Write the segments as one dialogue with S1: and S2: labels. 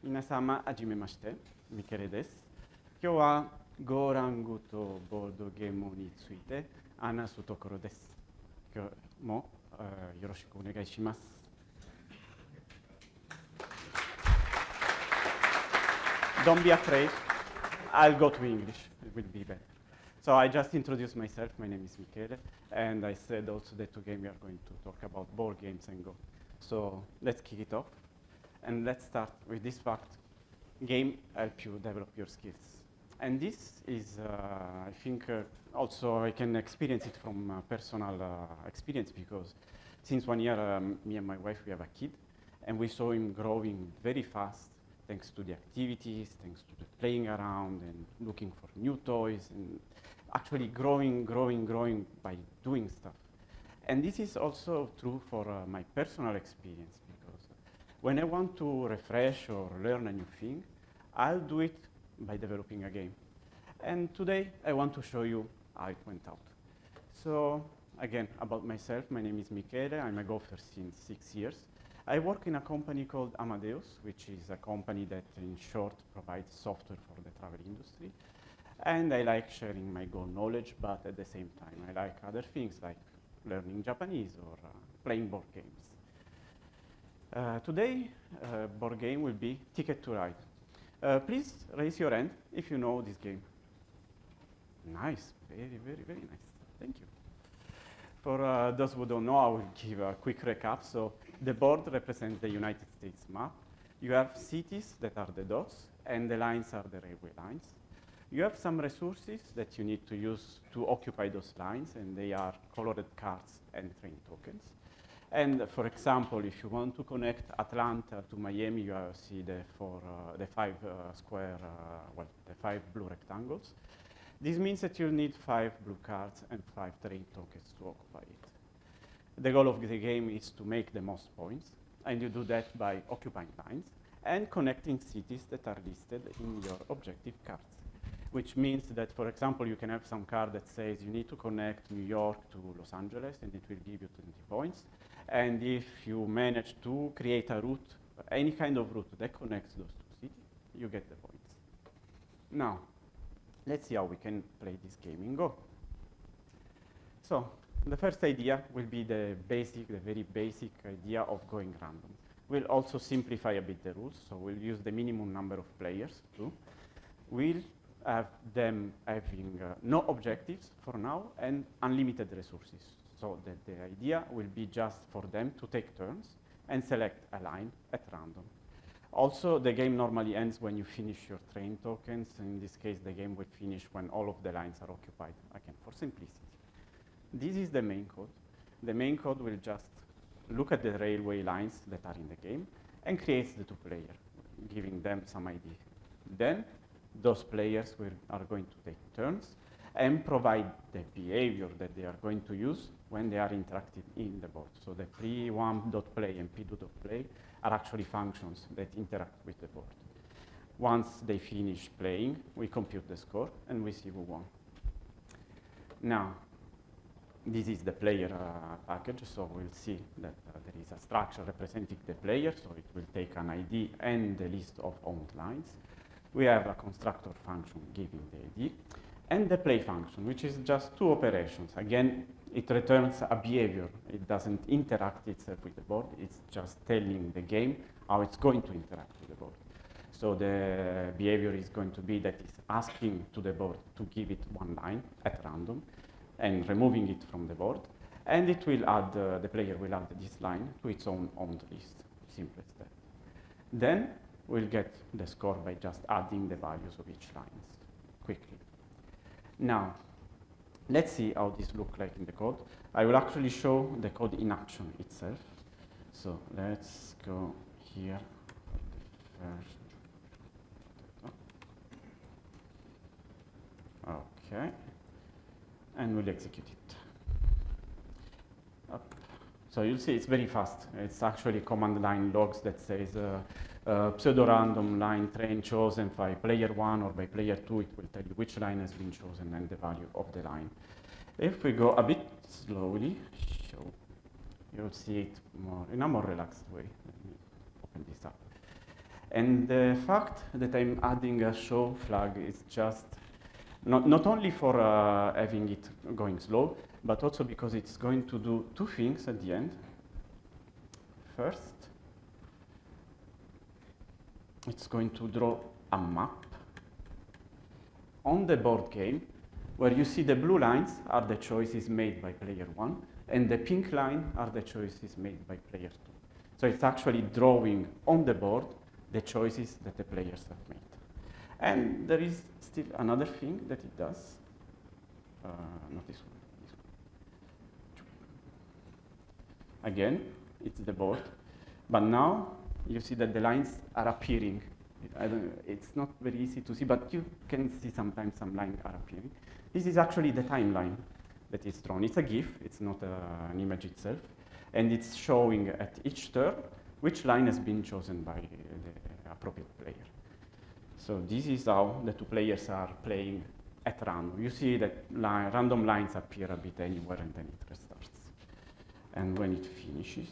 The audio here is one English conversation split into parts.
S1: 皆様、はじめまして、ミケレです。今日はゴーラングとボードゲームについて話すところです。今日もよろしくお願いします。Don't be afraid. I'll go to English. It will be better. So I just introduced myself. My name is Michele, and I said also that today we are going to talk about board games and Go. So let's kick it off. And let's start with this fact. Game help you develop your skills. And this is, I think, also I can experience it from personal experience because since 1 year, me and my wife, we have a kid, and we saw him growing very fast thanks to the activities, thanks to the playing around and looking for new toys, and actually growing by doing stuff. And this is also true for my personal experience because when I want to refresh or learn a new thing, I'll do it by developing a game. And today I want to show you how it went out. So again, about myself, my name is Michele. I'm a Gopher since 6 years. I work in a company called Amadeus, which is a company that in short provides software for the travel industry. And I like sharing my Go knowledge, but at the same time, I like other things like learning Japanese or playing board games. Today, board game will be Ticket to Ride. Please raise your hand if you know this game. Nice, very nice. Thank you. For those who don't know, I will give a quick recap. So the board represents the United States map. You have cities that are the dots, and the lines are the railway lines. You have some resources that you need to use to occupy those lines, and they are colored cards and train tokens. And for example, if you want to connect Atlanta to Miami, you see the five blue rectangles. This means that you need 5 blue cards and 5 train tokens to occupy it. The goal of the game is to make the most points, and you do that by occupying lines and connecting cities that are listed in your objective cards. Which means that, for example, you can have some card that says you need to connect New York to Los Angeles, and it will give you 20 points. And if you manage to create a route, any kind of route that connects those 2 cities, you get the points. Now, let's see how we can play this game in Go. So, the first idea will be the very basic idea of going random. We'll also simplify a bit the rules, so we'll use the minimum number of players too. We'll have them having no objectives for now and unlimited resources. So that the idea will be just for them to take turns and select a line at random. Also, the game normally ends when you finish your train tokens. In this case, the game will finish when all of the lines are occupied, again, for simplicity. This is the main code. The main code will just look at the railway lines that are in the game and creates the 2 players, giving them some ID. Then, those players are going to take turns and provide the behavior that they are going to use when they are interacting in the board. So the P1.play and P2.play are actually functions that interact with the board. Once they finish playing, we compute the score and we see who won. Now, this is the player package, so we'll see that there is a structure representing the player, so it will take an ID and the list of owned lines. We have a constructor function giving the ID, and the play function, which is just 2 operations. Again, it returns a behavior. It doesn't interact itself with the board. It's just telling the game how it's going to interact with the board. So the behavior is going to be that it's asking to the board to give it 1 line at random and removing it from the board. And it will add, the player will add this line to its own owned list. Simple as that. Then we'll get the score by just adding the values of each line quickly. Now, let's see how this looks like in the code. I will actually show the code in action itself. So let's go here. Okay, and we'll execute it. Up. So you'll see it's very fast. It's actually command line logs that says pseudo-random line train chosen by player 1 or by player 2. It will tell you which line has been chosen and the value of the line. If we go a bit slowly, you'll see it in a more relaxed way. Let me open this up. And the fact that I'm adding a show flag is just not only for having it going slow, but also because it's going to do two things at the end. First, it's going to draw a map on the board game where you see the blue lines are the choices made by player 1 and the pink line are the choices made by player 2. So it's actually drawing on the board the choices that the players have made. And there is still another thing that it does. Not this one. This one. Again, it's the board. But now you see that the lines are appearing. It's not very easy to see, but you can see sometimes some lines are appearing. This is actually the timeline that is drawn. It's a GIF, it's not an image itself. And it's showing at each turn which line has been chosen by the appropriate player. So this is how the two players are playing at random. You see that random lines appear a bit anywhere and then it restarts. And when it finishes,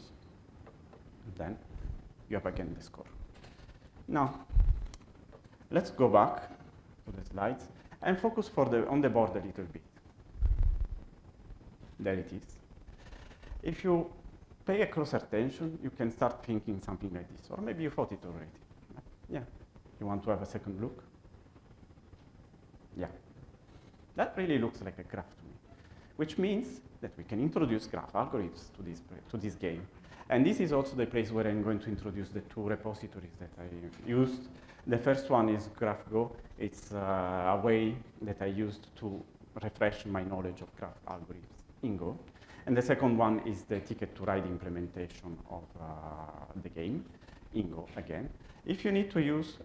S1: then you have again the score. Now, let's go back to the slides and focus on the board a little bit. There it is. If you pay a closer attention, you can start thinking something like this, or maybe you thought it already. Yeah, you want to have a second look? Yeah, that really looks like a graph to me, which means that we can introduce graph algorithms to this game. And this is also the place where I'm going to introduce the two repositories that I used. The first one is GraphGo. It's a way that I used to refresh my knowledge of graph algorithms in Go. And the second one is the ticket to ride implementation of the game in Go again. If you need to use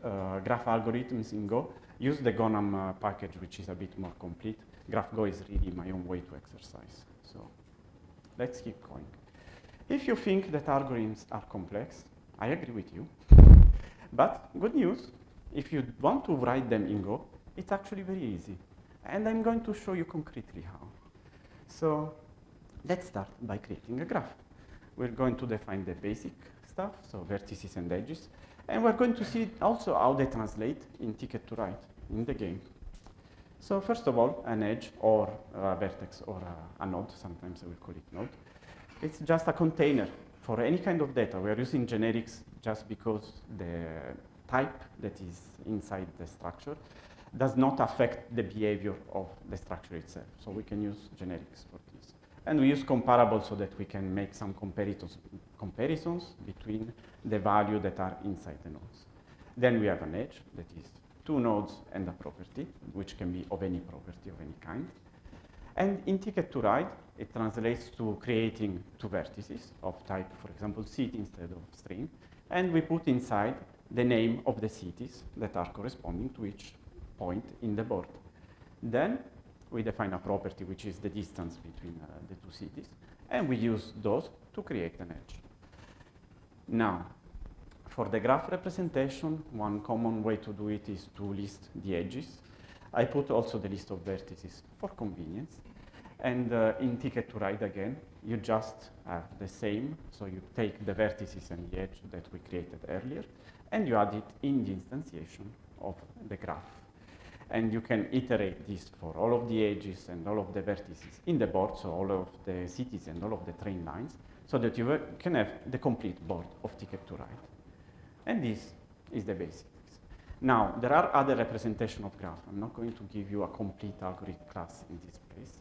S1: graph algorithms in Go, use the GoNum package, which is a bit more complete. GraphGo is really my own way to exercise. So let's keep going. If you think that algorithms are complex, I agree with you. But good news, if you want to write them in Go, it's actually very easy. And I'm going to show you concretely how. So let's start by creating a graph. We're going to define the basic stuff, so vertices and edges. And we're going to see also how they translate in ticket to ride in the game. So first of all, an edge or a vertex or a node, sometimes I will call it node. It's just a container for any kind of data. We are using generics just because the type that is inside the structure does not affect the behavior of the structure itself. So we can use generics for this. And we use comparables so that we can make some comparisons between the values that are inside the nodes. Then we have an edge that is two nodes and a property, which can be of any property of any kind. And in ticket to ride, it translates to creating two vertices of type, for example, city instead of string. And we put inside the name of the cities that are corresponding to each point in the board. Then we define a property, which is the distance between the two cities. And we use those to create an edge. Now, for the graph representation, one common way to do it is to list the edges. I put also the list of vertices for convenience. And in ticket to ride again, you just have the same. So you take the vertices and the edge that we created earlier, and you add it in the instantiation of the graph. And you can iterate this for all of the edges and all of the vertices in the board, so all of the cities and all of the train lines, so that you can have the complete board of ticket to ride. And this is the basics. Now, there are other representations of graph. I'm not going to give you a complete algorithm class in this place.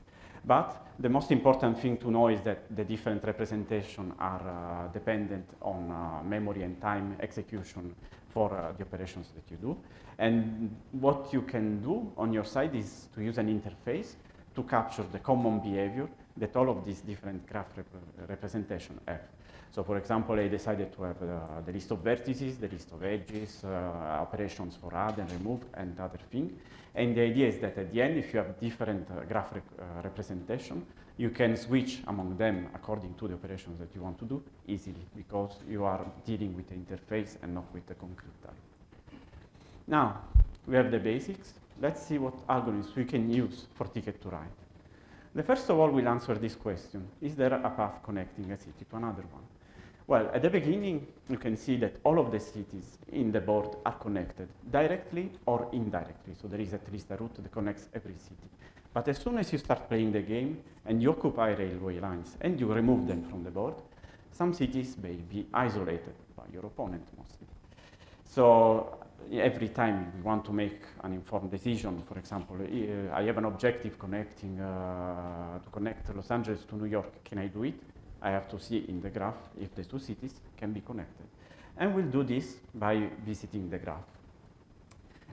S1: But the most important thing to know is that the different representations are dependent on memory and time execution for the operations that you do. And what you can do on your side is to use an interface to capture the common behavior that all of these different graph representations have. So for example, I decided to have the list of vertices, the list of edges, operations for add and remove, and other things. And the idea is that at the end, if you have different graph representation, you can switch among them according to the operations that you want to do easily, because you are dealing with the interface and not with the concrete type. Now, we have the basics. Let's see what algorithms we can use for ticket to ride. The first of all, we'll answer this question. Is there a path connecting a city to another one? Well, at the beginning, you can see that all of the cities in the board are connected directly or indirectly. So there is at least a route that connects every city. But as soon as you start playing the game and you occupy railway lines and you remove them from the board, some cities may be isolated by your opponent mostly. So every time you want to make an informed decision, for example, I have an objective connecting to connect Los Angeles to New York. Can I do it? I have to see in the graph if the two cities can be connected. And we'll do this by visiting the graph.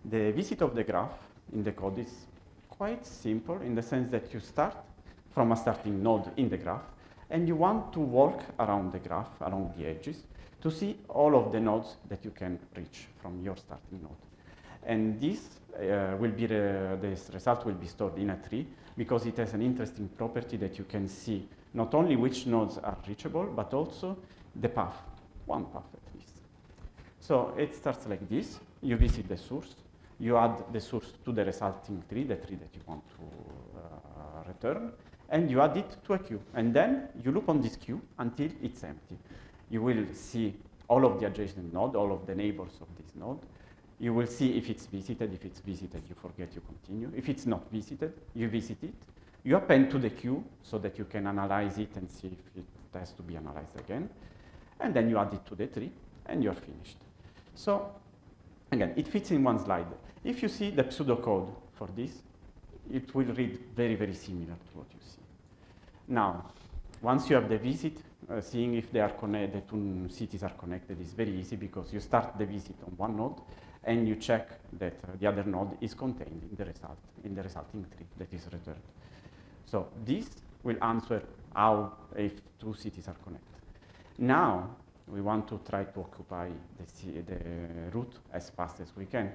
S1: The visit of the graph in the code is quite simple in the sense that you start from a starting node in the graph and you want to walk around the graph, along the edges, to see all of the nodes that you can reach from your starting node. And this this result will be stored in a tree because it has an interesting property that you can see not only which nodes are reachable, but also the path, one path at least. So it starts like this. You visit the source. You add the source to the resulting tree, the tree that you want to return, and you add it to a queue. And then you loop on this queue until it's empty. You will see all of the adjacent node, all of the neighbors of this node. You will see if it's visited. If it's visited, you forget, you continue. If it's not visited, you visit it. You append to the queue so that you can analyze it and see if it has to be analyzed again. And then you add it to the tree, and you're finished. So again, it fits in one slide. If you see the pseudocode for this, it will read very, very similar to what you see. Now, once you have the visit, seeing if they are the two cities are connected is very easy because you start the visit on one node and you check that the other node is contained in the result, in the resulting tree that is returned. So this will answer how if two cities are connected. Now, we want to try to occupy the route as fast as we can.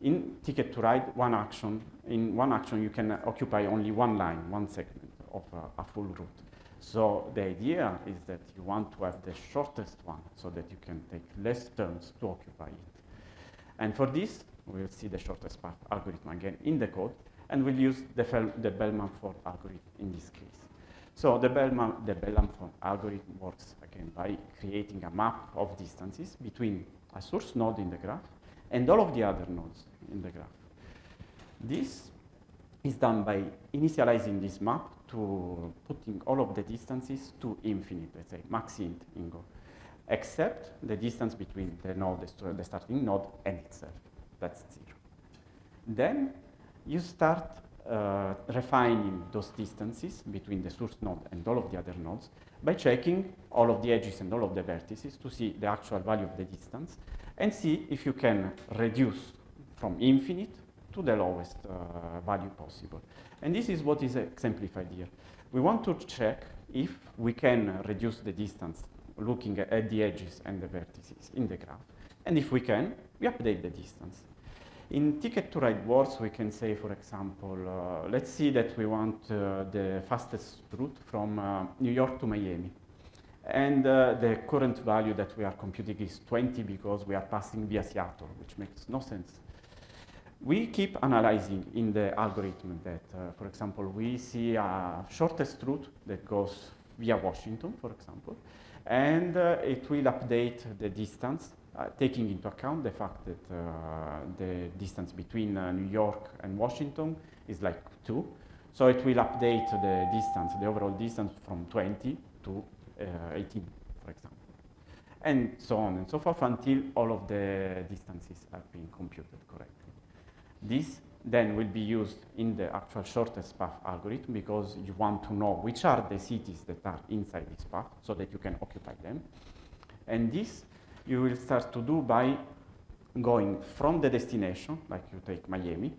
S1: In Ticket to Ride, in one action you can occupy only one line, one segment of a full route. So the idea is that you want to have the shortest one so that you can take less turns to occupy it. And for this, we'll see the shortest path algorithm again in the code, and we'll use the Bellman-Ford algorithm in this case. So the Bellman-Ford algorithm works again by creating a map of distances between a source node in the graph and all of the other nodes in the graph. This is done by initializing this map to putting all of the distances to infinite, let's say max int in Go, except the distance between the node, the starting node, and itself. That's 0. Then you start refining those distances between the source node and all of the other nodes by checking all of the edges and all of the vertices to see the actual value of the distance and see if you can reduce from infinite to the lowest value possible. And this is what is exemplified here. We want to check if we can reduce the distance looking at the edges and the vertices in the graph. And if we can, we update the distance. In Ticket to Ride words, we can say, for example, let's see that we want the fastest route from New York to Miami. And the current value that we are computing is 20 because we are passing via Seattle, which makes no sense. We keep analyzing in the algorithm that, for example, we see a shortest route that goes via Washington, for example, and it will update the distance, taking into account the fact that the distance between New York and Washington is like 2. So it will update the distance, the overall distance from 20 to 18, for example, and so on and so forth until all of the distances have been computed correctly. This then will be used in the actual shortest path algorithm because you want to know which are the cities that are inside this path so that you can occupy them. And this you will start to do by going from the destination, like you take Miami,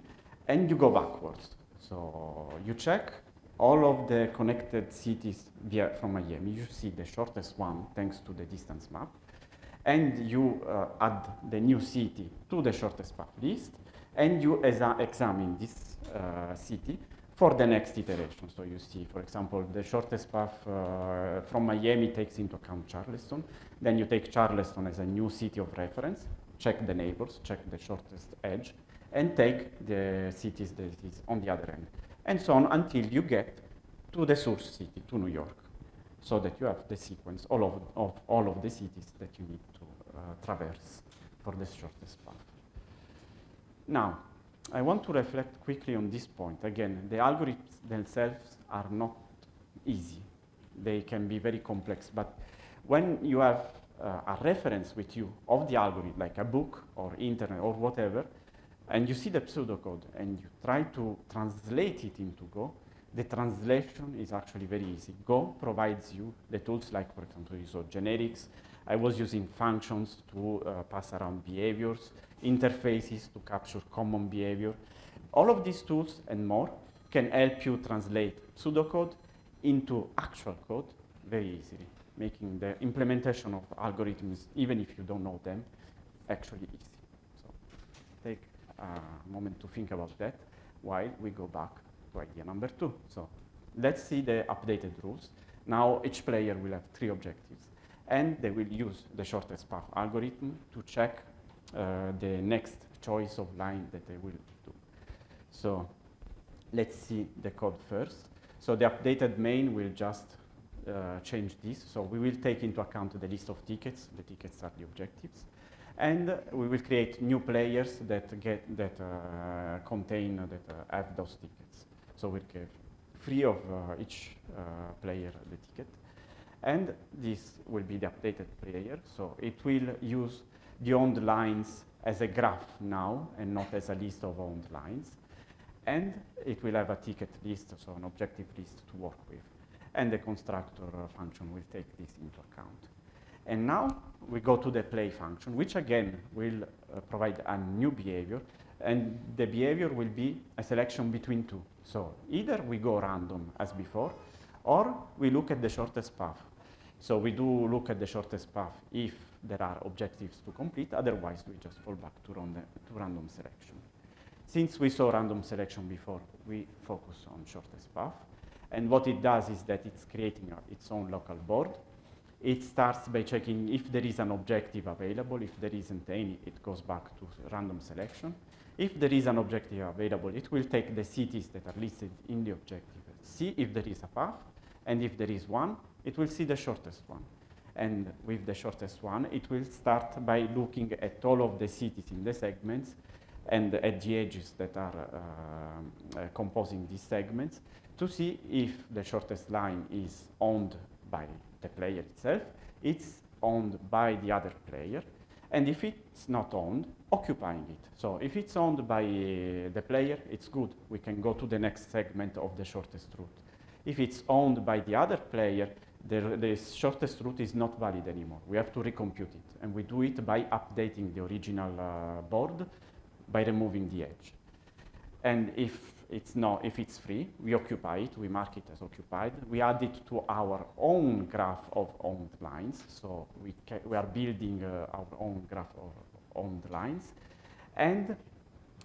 S1: and you go backwards. So you check all of the connected cities from Miami. You see the shortest one thanks to the distance map. And you add the new city to the shortest path list. And you examine this city for the next iteration. So you see, for example, the shortest path from Miami takes into account Charleston. Then you take Charleston as a new city of reference, check the neighbors, check the shortest edge, and take the cities that is on the other end. And so on until you get to the source city, to New York. so that you have the sequence of all of the cities that you need to traverse for the shortest path. Now, I want to reflect quickly on this point. Again, the algorithms themselves are not easy. They can be very complex, but when you have a reference with you of the algorithm, like a book or internet or whatever, and you see the pseudocode and you try to translate it into Go, the translation is actually very easy. Go provides you the tools like, for example, you saw generics. I was using functions to pass around behaviors, interfaces to capture common behavior. All of these tools and more can help you translate pseudocode into actual code very easily, making the implementation of algorithms, even if you don't know them, actually easy. So take a moment to think about that while we go back to idea number 2. So let's see the updated rules. Now each player will have 3 objectives, and they will use the shortest path algorithm to check the next choice of line that they will do. So let's see the code first. So the updated main will just change this. So we will take into account the list of tickets. The tickets are the objectives. And we will create new players that have those tickets. So we'll give free of each player the ticket. And this will be the updated player. So it will use the owned lines as a graph now and not as a list of owned lines. And it will have a ticket list, so an objective list to work with. And the constructor function will take this into account. And now we go to the play function, which again will provide a new behavior. And the behavior will be a selection between 2. So either we go random as before, or we look at the shortest path. So we do look at the shortest path if there are objectives to complete. Otherwise, we just fall back to random selection. Since we saw random selection before, we focus on shortest path. And what it does is that it's creating its own local board. It starts by checking if there is an objective available. If there isn't any, it goes back to random selection. If there is an objective available, it will take the cities that are listed in the objective, see if there is a path, and if there is one, it will see the shortest one. And with the shortest one, it will start by looking at all of the cities in the segments and at the edges that are composing these segments to see if the shortest line is owned by the player itself, it's owned by the other player, and if it's not owned, occupying it. So if it's owned by the player, it's good. We can go to the next segment of the shortest route. If it's owned by the other player, the shortest route is not valid anymore. We have to recompute it, and we do it by updating the original board by removing the edge. And if it's free, we occupy it, we mark it as occupied. We add it to our own graph of owned lines. So we are building our own graph of owned lines. And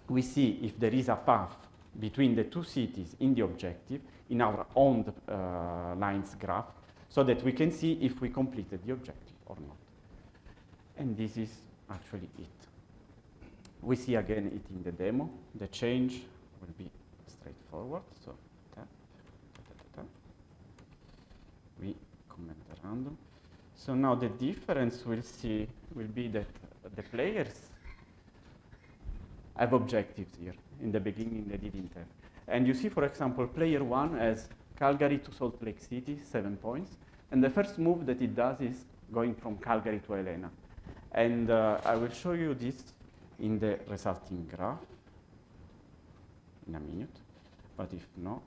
S1: we see if there is a path between the 2 cities in the objective in our owned lines graph, so that we can see if we completed the objective or not. And this is actually it. We see again it in the demo. The change will be straightforward. So tap, tap. We comment the random. So now the difference we'll see will be that the players have objectives here. In the beginning they didn't have. And you see, for example, player 1 has Calgary to Salt Lake City, 7 points. And the first move that it does is going from Calgary to Helena. And I will show you this in the resulting graph in a minute. But if not,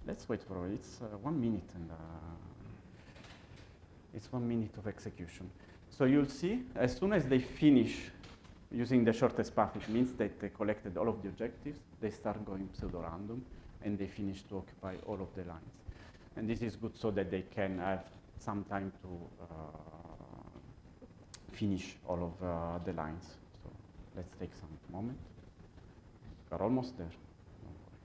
S1: let's wait for it. It's 1 minute, and it's 1 minute of execution. So you'll see, as soon as they finish using the shortest path, it means that they collected all of the objectives. They start going pseudo-random, and they finish to occupy all of the lines. And this is good so that they can have some time to finish all of the lines. So let's take some moment. We're almost there. Don't worry.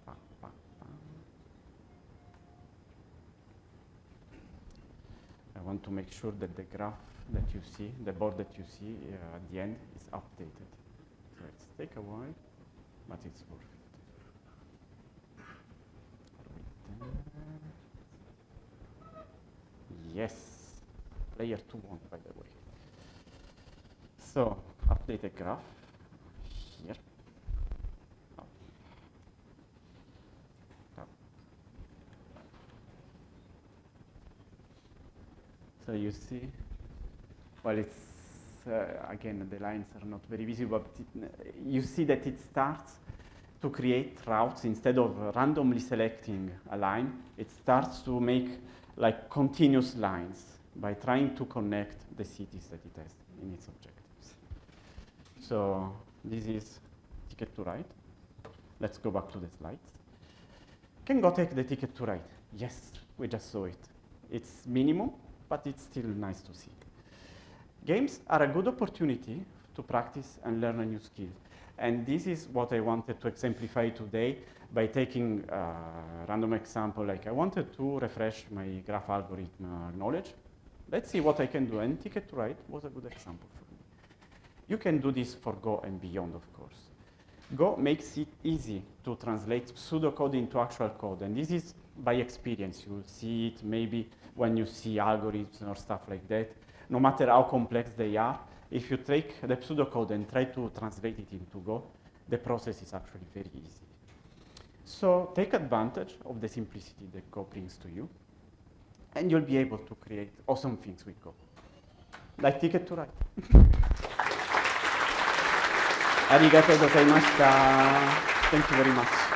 S1: Pa, pa, pa. I want to make sure that the graph that you see, the board that you see at the end is updated. So let's take a while. but it's worth it. Yes, player 2 won, by the way. So, update a graph here. Oh. Oh. So you see, well, it's again, the lines are not very visible, but you see that it starts to create routes instead of randomly selecting a line. It starts to make like continuous lines by trying to connect the cities that it has in its objectives. So this is ticket to ride. Let's go back to the slides. Can go take the ticket to ride? Yes, we just saw it. It's minimum, but it's still nice to see. Games are a good opportunity to practice and learn a new skill. And this is what I wanted to exemplify today by taking a random example, like I wanted to refresh my graph algorithm knowledge. Let's see what I can do, and Ticket to Ride was a good example for me. You can do this for Go and beyond, of course. Go makes it easy to translate pseudocode into actual code, and this is by experience. You will see it maybe when you see algorithms or stuff like that. No matter how complex they are, if you take the pseudocode and try to translate it into Go, the process is actually very easy. So take advantage of the simplicity that Go brings to you, and you'll be able to create awesome things with Go. Like Ticket to Ride. ありがとうございました。Thank you very much.